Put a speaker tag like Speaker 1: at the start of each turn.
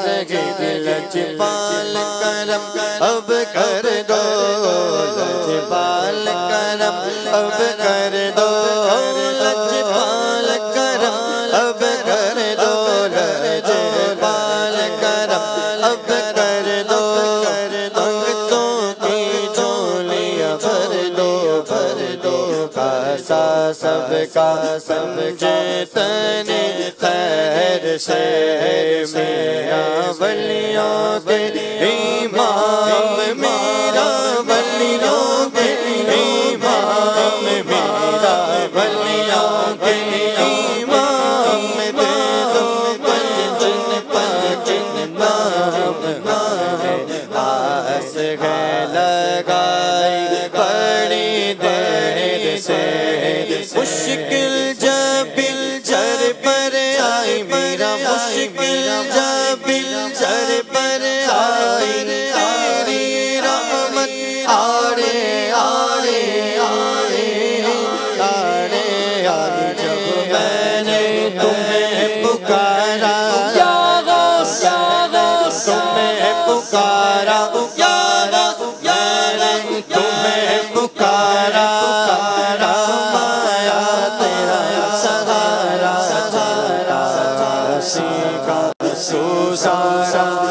Speaker 1: زاہد لجپال کرم اب کر دو، لجپال کرم اب کر دو، لجپال کرم اب کر دو، لجپال کرم اب کر دو، منگتوں کی جھولیاں بھر دو، بھر دو، کاسا سب کا سمجھتنے خیر سے میرا ولیوں کے امام، میرا ولیوں کے امام، میرا ولیوں کے امام، دے دو پنجن پنجن نام، آس ہے لگائی بڑی دیر سے، مشکل جب سر پر آئی، میرا مشکل جب سر پر آئی، تیری رحمت آڑے آڑے آڑے آڑے آڑے، جب میں نے تمہیں پکارا یا غوث، تمہیں پکارا یا غوث، میں نے تمہیں پکارا، مایا تیرا سہارا، سہارا کا سوسارا